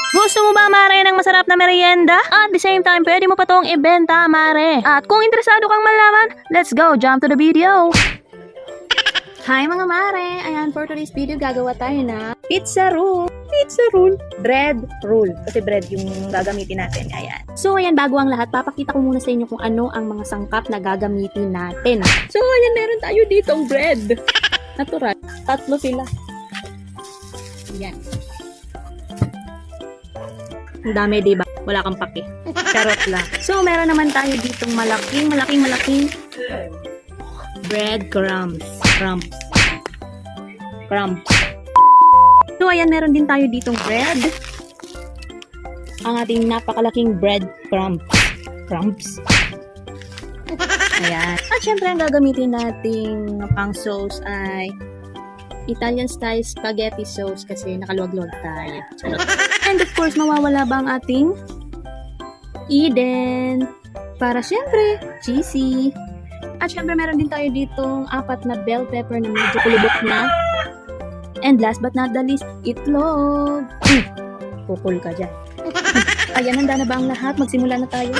Gusto mo ba, mare, ng masarap na merienda? At the same time, pwede mo pa tong ibenta, mare. At kung interesado kang malaman, let's go, jump to the video. Hi mga mare! Ayan, for today's video, gagawa tayo na pizza roll. Pizza roll. Bread roll. Kasi bread yung gagamitin natin. Ayan. So, ayan, bago ang lahat, papakita ko muna sa inyo kung ano ang mga sangkap na gagamitin natin. So, ayan, meron tayo ditong bread. Natural. 3 sila. Ayan. Ang dami, diba? Wala kang pake. Charot lang. So, meron naman tayo ditong malaking bread crumbs. Crumbs. So, ayan, meron din tayo ditong bread. Ang ating napakalaking bread crumbs. Ayan. At syempre, ang gagamitin nating pang sauce ay Italian style spaghetti sauce kasi nakaluwag-luwag tayo. And of course, mawawala ba ang ating Eden? Para syempre, cheesy. At syempre, meron din tayo ditong 4 na bell pepper na medyo kulubot na. And last but not the least, itlog. Kukul ka dyan. Ayan, handa na ba ang lahat? Magsimula na tayo.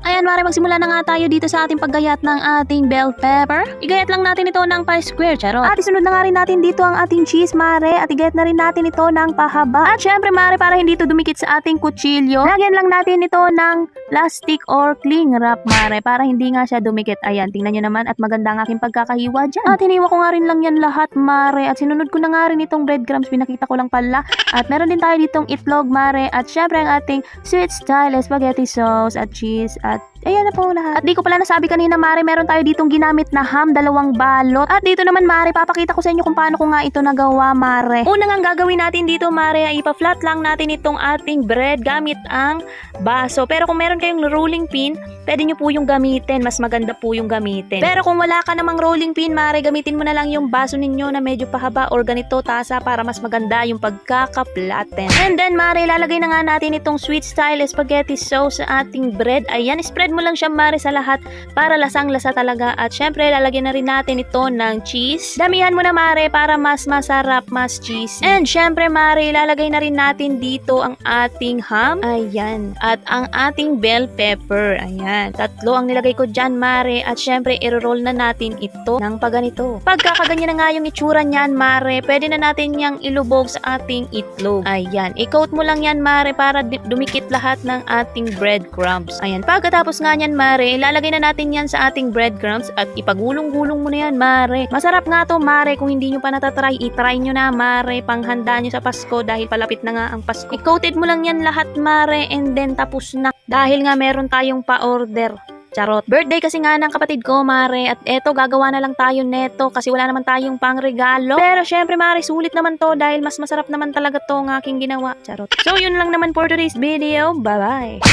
Ayan, mare, magsimula na nga tayo dito sa ating paggayat ng ating bell pepper. Igayat lang natin ito ng pa-square, charot. At isunod na nga rin natin dito ang ating cheese, mare. At igayat na rin natin ito ng pahaba. At syempre, mare, para hindi ito dumikit sa ating kutsilyo, lagyan lang natin ito ng plastic or cling wrap, mare, para hindi nga siya dumikit. Ayan, tingnan nyo naman at maganda ang aking pagkakahiwa dyan. At hiniwa ko nga rin lang yan lahat, mare. At sinunod ko na nga rin itong breadcrumbs, pinakita ko lang pala. At meron din tayo ditong itlog, mare. At syempre, ang ating sweet style spaghetti sauce at cheese. At ayan na po lahat. At di ko pala nasabi kanina, mare, meron tayo ditong ginamit na ham, 2 balot. At dito naman, mare, papakita ko sa inyo kung paano ko nga ito nagawa, mare. Una nga gagawin natin dito, mare, ay ipa-flat lang natin itong ating bread gamit ang baso. Pero kung meron kayong rolling pin, pwede nyo po yung gamitin. Mas maganda po yung gamitin. Pero kung wala ka namang rolling pin, mare, gamitin mo na lang yung baso ninyo na medyo pahaba or ganito tasa para mas maganda yung pagkakaplaten. And then, mare, lalagay na nga natin itong sweet style spaghetti sauce sa ating bread. Ayan, spread mo lang siya, mare, sa lahat para lasang-lasa talaga. At syempre, lalagyan na rin natin ito ng cheese. Damihan mo na, mare, para mas masarap, mas cheese. And syempre, mare, lalagay na rin natin dito ang ating ham. Ayan. At ang ating bell pepper. Ayan. 3 ang nilagay ko dyan, mare. At syempre, i-roll na natin ito ng paganito. Pagkakaganyan na nga yung itsura niyan, mare, pwede na natin yang ilubog sa ating itlog. Ayan. I-coat mo lang yan, mare, para dumikit lahat ng ating breadcrumbs. Ayan. Pagkatapos nga niyan, mare, ilalagay na natin yan sa ating breadcrumbs at ipagulong-gulong mo na yan, mare. Masarap nga to, mare. Kung hindi nyo pa natatry, itry nyo na, mare. Panghanda nyo sa Pasko dahil palapit na nga ang Pasko. I-coated mo lang yan lahat, mare, and then tapos na. Dahil nga meron tayong pa-order. Charot. Birthday kasi nga ng kapatid ko, mare. At eto, gagawa na lang tayo neto kasi wala naman tayong pangregalo. Pero syempre, mare, sulit naman to dahil mas masarap naman talaga to ng aking ginawa. Charot. So, yun lang naman for today's video. Bye-bye.